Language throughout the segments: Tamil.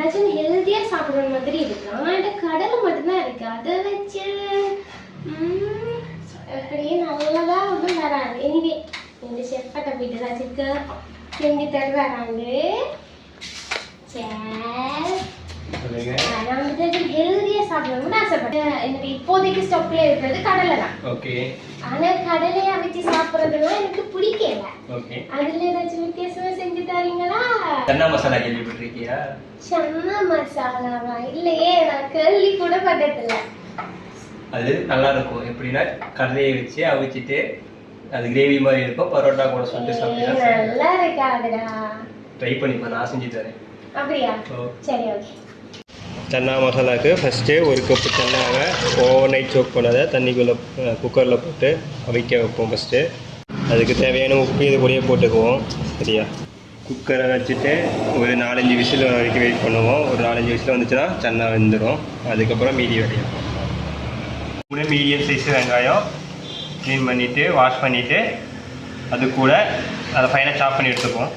ஏதாச்சும் ஹெல்த்தியா சாப்பிடுற மாதிரி இருக்கு. ஆனா இந்த கடலை மட்டும்தான் இருக்கு. அதை வச்சு அப்படியே நல்லதா ஒன்றும் வராது. எனிவே இந்த செஃப்பட்ட போயிட்டு ஏதாச்சும் செஞ்சு தருவாங்க. நான் வந்துட்டு ஹெல்த்தியா சாப்பிடணும்னு ஆசைப்பட்டேன். எனக்கு இப்போதைக்கு ஸ்டாக்ல இருக்கிறது கடலை தான். ஆனா கடலையா வச்சு சாப்பிடுறதுனா எனக்கு பிடிக்கல. அதுல ஏதாச்சும் வித்தியாசமா செஞ்சு தரீங்களா? சன்னா மசாலா கேள்விப்பட்டிருக்கியா? சன்னா மசாலாவா? இல்லையே, நான் கேள்வி கூட பட்டதில்ல. அது நல்லா இருக்கும். எப்படின்னா கடலையை வச்சு அவிச்சிட்டு அது கிரேவி மாதிரி இருக்கும். பரோட்டா கூட சுட்டு சாப்பிட்டா நல்லா இருக்காதுடா. ட்ரை பண்ணி நான் செஞ்சு தரேன். அப்படியா? சரி, ஓகே. சன்னா மசாலாவுக்கு ஃபஸ்ட்டு 1 கப்பு சன்னாவை ஓவர் நைட் சோக் பண்ணதை தண்ணிக்குள்ளே குக்கரில் போட்டு அவிக்க வைப்போம். ஃபஸ்ட்டு அதுக்கு தேவையான உப்பு இது கூடயே போட்டுக்குவோம். சரியா? குக்கரை வச்சுட்டு ஒரு 4-5 விசில் வரைக்கும் வெயிட் பண்ணுவோம். ஒரு 4-5 விசில் வந்துச்சுன்னா சன்னா வெந்துடும். அதுக்கப்புறம் மீதி வேலையும் கூட மீடியம் சைஸ் வெங்காயம் க்ளீன் பண்ணிவிட்டு வாஷ் பண்ணிவிட்டு அது கூட அதை ஃபைனாக சாப் பண்ணி எடுத்துப்போம்.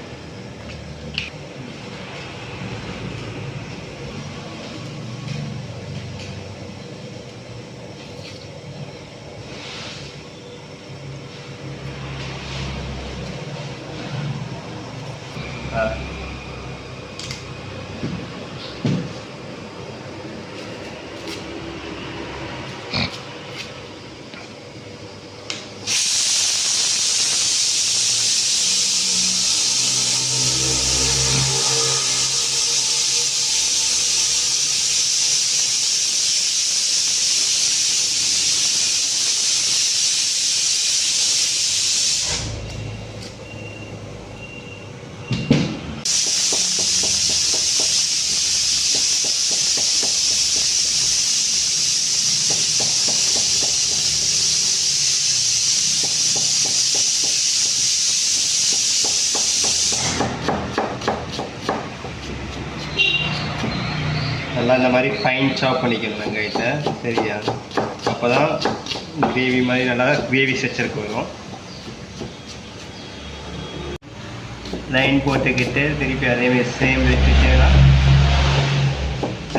நல்லா இந்த மாதிரி ஃபைன் சாப் பண்ணிக்கணும் வெங்காயத்தை. சரியா? அப்போ தான் கிரேவி மாதிரி நல்லா கிரேவி ஸ்ட்ரக்சருக்கு வரும். லைன் போட்டுக்கிட்டு திருப்பி அதேமாரி சேம் வச்சுட்டேன்னா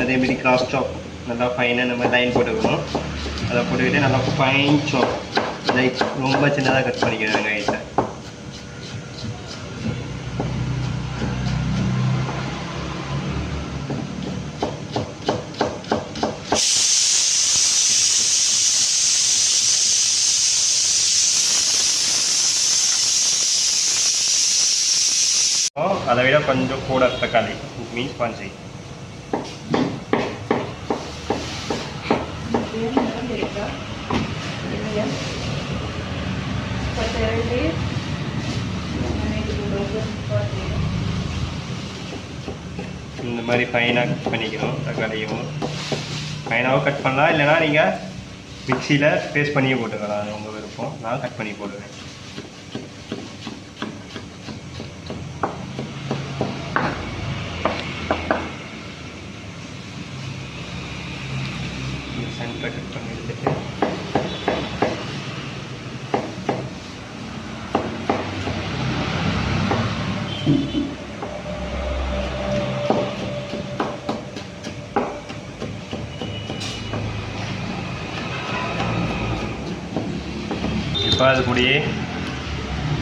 அதேமாரி கிராஸ் சாப் நல்லா ஃபைனாக இந்த மாதிரி லைன் போட்டுக்கணும். அதை போட்டுக்கிட்டு நல்லா ஃபைன் சாப் லைக் ரொம்ப சின்னதாக கட் பண்ணிக்கணும் வெங்காயத்தை. அதை விட கொஞ்சம் கூட தக்காளி மீன்ஸ் பாஞ்சி. இந்த மாதிரி ஃபைனாக கட் பண்ணிக்கணும். தக்காளியும் ஃபைனாகவும் கட் பண்ணலாம், இல்லைனா நீங்கள் மிக்சியில் பேஸ்ட் பண்ணியும் போட்டுக்கலாம். அது உங்கள் விருப்பம். நான் கட் பண்ணி போடுவேன். சென்டரை கட் பண்ணி எடுத்துட்டு இப்போ அது கூடயே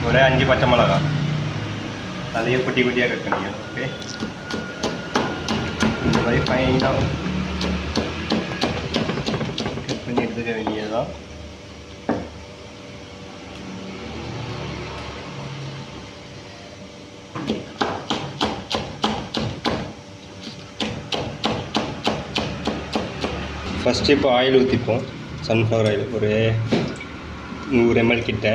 ஒரு 5 பச்சை மிளகாய் அதையும் குட்டி குட்டியாக கட் பண்ணிக்கணும். ஓகே, இந்த மாதிரி ஃபைனாக கட் பண்ணி எடுத்துக்க வேண்டியதுதான். ஃபஸ்ட்டு இப்போ ஆயில் ஊற்றிப்போம். சன்ஃப்ளவர் ஆயில் ஒரு 100 ml கிட்ட.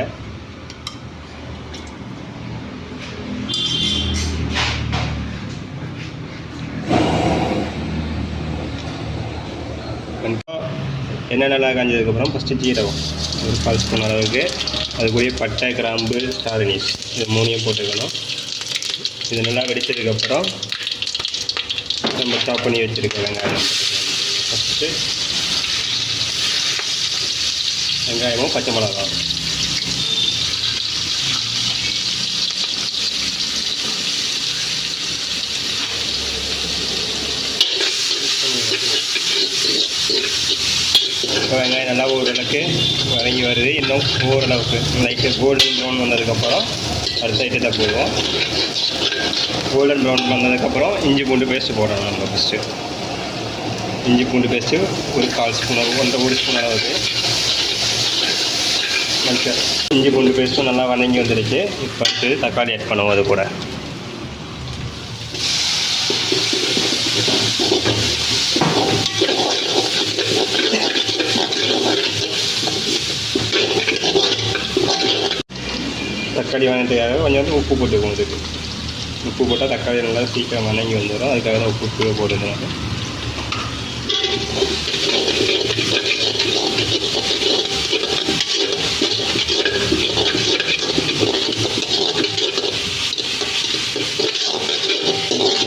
எண்ணெய் நல்லா காஞ்சதுக்கப்புறம் ஃபஸ்ட்டு ஜீரகம் ஒரு 1/4 ஸ்பூன் அளவுக்கு, அது கூட பட்டை, கிராம்பு, ஸ்டார் அனீஸ் இது 3 போட்டுக்கணும். இது நல்லா வெடித்ததுக்கப்புறம் நம்ம சாப் பண்ணி வச்சுருக்க வெங்காயம் ஃபஸ்ட்டு வெங்காயமும் பச்சை மிளகாய் இப்போ வெங்காயம் நல்லா ஓரளவுக்கு வதங்கி வருது. இன்னும் ஓரளவுக்கு லைட்டு கோல்டன் ப்ரௌன் வந்ததுக்கப்புறம் அடுத்த ஐட்டத்தை போடுவோம். கோல்டன் ப்ரௌன் வந்ததுக்கப்புறம் இஞ்சி பூண்டு பேஸ்ட்டு போடணும். நம்ம ஃபஸ்ட்டு இஞ்சி பூண்டு பேஸ்ட்டு ஒரு 1/4 ஸ்பூன் அளவு, 1 ஸ்பூன் அளவுக்கு மஞ்சள். இஞ்சி பூண்டு பேஸ்ட்டும் நல்லா வதங்கி வந்துடுச்சு. இப்போ தக்காளி ஆட் பண்ணுவோம். அது கூட தக்காளி வதங்கிறதுக்காக கொஞ்சம் உப்பு போட்டுக்குவோம். இதுக்கு உப்பு போட்டால் தக்காளி நல்லா சீக்கிரம் வதங்கி வந்துடும். அதுக்காக தான் உப்பு போட்டுருந்தாங்க.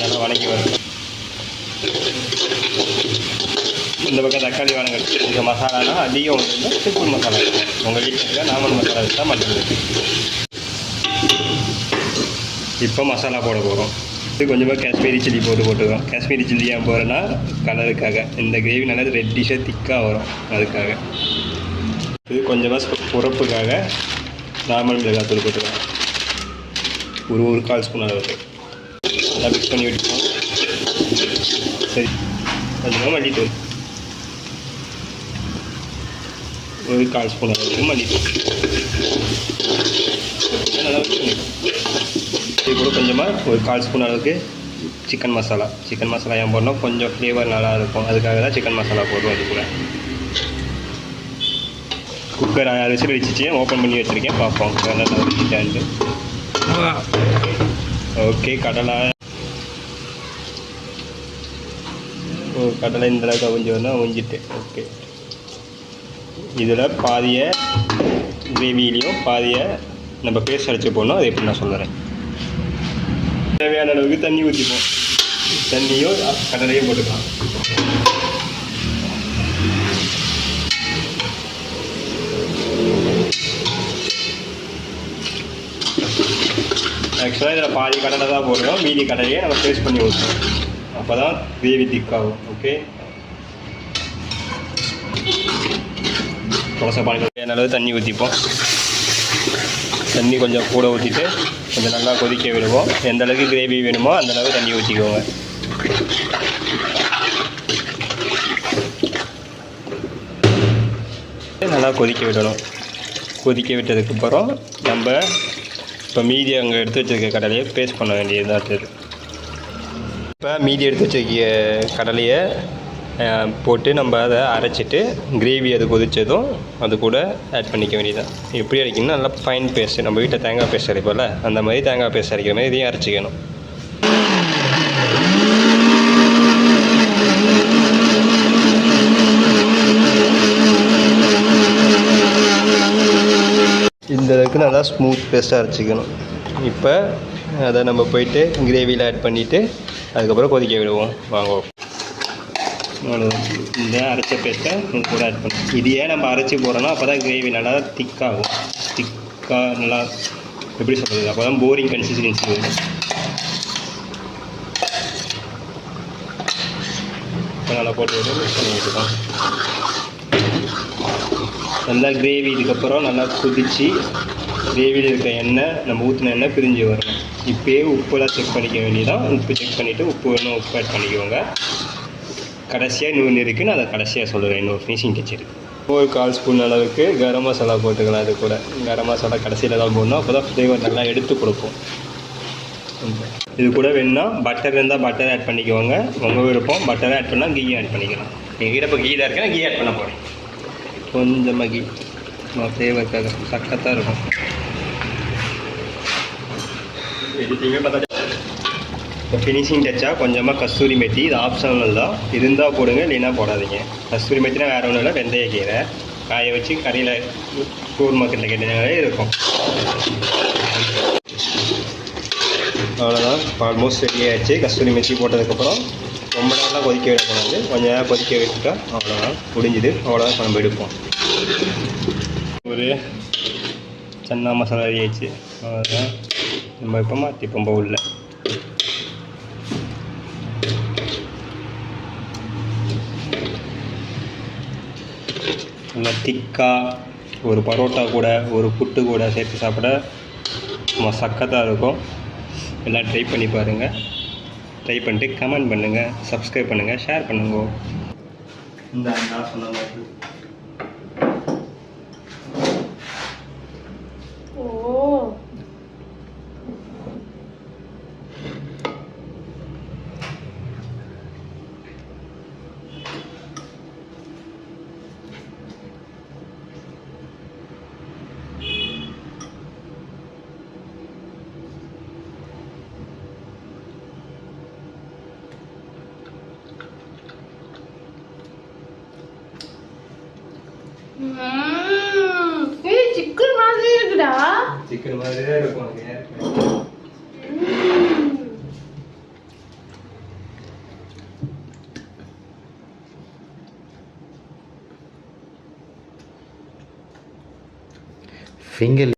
நல்லா வதங்கி வரும். இந்த பக்கம் தக்காளி வதங்கிறது இந்த மசாலானா அதிகம் வந்து சிம்பிள் மசாலா இருக்கும். உங்கள் வீட்டில் இருக்க நார்மல் மசாலா வச்சு மட்டும். இப்போ மசாலா போட போகிறோம். இது கொஞ்சமாக காஷ்மீரி சில்லி போட்டுக்கிறோம். காஷ்மீரி சில்லி ஏன் போகிறேன்னா கலருக்காக. இந்த கிரேவி நல்லா ரெட்டிஷாக திக்காக வரும். அதுக்காக இது கொஞ்சமாக உரப்புக்காக நார்மல் மிளகாத்தூள் போட்டுக்கிறோம். ஒரு 1/4 ஸ்பூன் அளவுக்கு நல்லா மிக்ஸ் பண்ணி விட்டுப்போம். சரி, கொஞ்சமாக மல்லித்தூள் ஒரு 1/4 ஸ்பூன் அளவுக்கு மல்லித்தூள் நல்லா மிக்ஸ் பண்ணிப்போம். இது கூட கொஞ்சமாக ஒரு 1/4 ஸ்பூன் அளவுக்கு சிக்கன் மசாலா. சிக்கன் மசாலா ஏன் போடணும், கொஞ்சம் ஃப்ளேவர் நல்லா இருக்கும். அதுக்காக தான் சிக்கன் மசாலா போடுவோம். அது கூட குக்கர் அரிசி வச்சுட்டு ஓப்பன் பண்ணி வச்சுருக்கேன். பார்ப்போம் நல்லா வச்சுட்டான்ட்டு. ஓகே, கடலை கடலை இந்த அளவுக்கு அவிஞ்சு வரணும். அவிஞ்சிட்டு ஓகே, இதில் பாதியை கிரேவிலையும் பாதியை நம்ம பேஸ்ட் அடிச்சு போடணும். அது எப்படி நான் சொல்லுறேன். தேவையான அளவுக்கு தண்ணி ஊற்றிப்போம். தண்ணியும் கடலையும் போட்டுக்கலாம். ஆக்சுவலாக இதில் பாதி கடலை தான் போடுறோம். மீதி கடலையே நம்ம பேஸ்ட் பண்ணி ஊற்றுவோம். அப்போ தான் கிரேவி திக்காகும். ஓகே, தோசை பால் தேவையான அளவு தண்ணி ஊற்றிப்போம். தண்ணி கொஞ்சம் கூட ஊற்றிட்டு கொஞ்சம் நல்லா கொதிக்க விடுவோம். எந்த அளவுக்கு கிரேவி வேணுமோ அந்த அளவுக்கு தண்ணி ஊற்றிக்கோங்க. நல்லா கொதிக்க விடணும். கொதிக்க விட்டதுக்கப்புறம் நம்ம இப்போ மீதி அங்கே எடுத்து வச்சுருக்க கடலையை பேஸ்ட் பண்ண வேண்டியது தான் அடுத்தது. இப்போ மீதி எடுத்து வச்சுருக்க கடலையை போட்டு நம்ம அதை அரைச்சிட்டு கிரேவி அது கொதித்ததும் அது கூட ஆட் பண்ணிக்க வேண்டியதான். எப்படி அரைக்கணும், நல்லா ஃபைன் பேஸ்ட். நம்ம வீட்டில் தேங்காய் பேஸ்ட் அரைப்போம்ல, அந்த மாதிரி தேங்காய் பேஸ்ட் அரைக்கிற மாதிரி இதையும் அரைச்சிக்கணும். இந்த அளவுக்கு நல்லா ஸ்மூத் பேஸ்ட்டாக அரைச்சிக்கணும். இப்போ அதை நம்ம போயிட்டு கிரேவியில் ஆட் பண்ணிவிட்டு அதுக்கப்புறம் கொதிக்க விடுவோம். வாங்குவோம். இந்த அரைச்ச பேஸ்ட்டை இது கூட ஆட் பண்ணுவோம். இதையே நம்ம அரைச்சி போடுறோன்னா அப்போ தான் கிரேவி நல்லா திக்காகும். திக்காக நல்லா எப்படி சொல்கிறது, அப்போ தான் போரிங் கன்சிஸ்டன்சி வரும். இப்போ நல்லா போட்டு மிக்ஸ் பண்ணி வச்சுக்கோம். நல்லா கிரேவி இதுக்கப்புறம் நல்லா கொதித்து கிரேவியில் இருக்க எண்ணெய் நம்ம ஊற்றின எண்ணெய் பிரிஞ்சு வரணும். இப்போயே உப்பெல்லாம் செக் பண்ணிக்க வேண்டியதான். உப்பு செக் பண்ணிவிட்டு உப்பு வேணும் உப்பு ஆட் பண்ணிக்கோங்க. கடைசியாக இன்னொன்று இருக்குது, நான் அதை கடைசியாக சொல்லுறேன். இன்னொரு ஃபினிஷிங் டச் இருக்குது. ஒரு 1/4 ஸ்பூன் அளவுக்கு கரம் மசாலா போட்டுக்கலாம். அது கூட கரம் மசாலா கடைசியில் தான் போடணும். அப்போ தான் ஃப்ளேவர் நல்லா எடுத்து கொடுப்போம். இது கூட வேணுன்னா பட்டர் இருந்தால் பட்டர் ஆட் பண்ணிக்கோங்க. உங்கள் விருப்பம். பட்டரை ஆட் பண்ணால் கீ ஆட் பண்ணிக்கலாம். எங்கள் இப்போ கீ தான் இருக்கேன், கீ ஆட் பண்ண போகிறேன். கொஞ்சமாக கீ ஃப்ளேவருக்காக சக்கத்தாக இருக்கும். எதுத்தையுமே பார்த்தா இப்போ ஃபினிஷிங் டச்சாக கொஞ்சமாக கஸ்தூரி மெத்தி. இது ஆப்ஷனல் தான், இருந்தால் போடுங்க, இல்லைன்னா போடாதீங்க. கஸ்தூரி மெத்தினா வேறு ஒன்றும் இல்லை, வெந்தயக்கீரை காய வச்சு கறியில் சூர் மார்க்கெட்டில் கேட்டீங்கனாலே இருக்கும். அவ்வளோதான், ஆல்மோஸ்ட் ரெடி ஆகிடுச்சு. கஸ்தூரி மெத்தி போட்டதுக்கப்புறம் ரொம்ப நேரம்லாம் கொதிக்க விடக்கூடாது. கொஞ்சம் நேரம் கொதிக்க விட்டுட்டா அவ்வளோதான் முடிஞ்சுது. அவ்வளோதான் நம்ம எடுப்போம். ஒரு சன்னா மசாலா ரெடி ஆயிடுச்சு. அவ்வளோதான், நம்ம இப்போ மாற்றிப்போம் பவுலில். நல்லா திக்காக ஒரு பரோட்டா கூட ஒரு புட்டு கூட சேர்த்து சாப்பிட சும்மா சக்கத்தாக இருக்கும். எல்லாம் ட்ரை பண்ணி பாருங்கள். ட்ரை பண்ணிட்டு கமெண்ட் பண்ணுங்கள், சப்ஸ்கிரைப் பண்ணுங்கள், ஷேர் பண்ணுங்க. இந்த நான் சொன்ன மாதிரி சிக்கன் மாதிரி இருக்குடா. சிக்கன் மாதிரி தான் இருக்கும். ஃபிங்கர்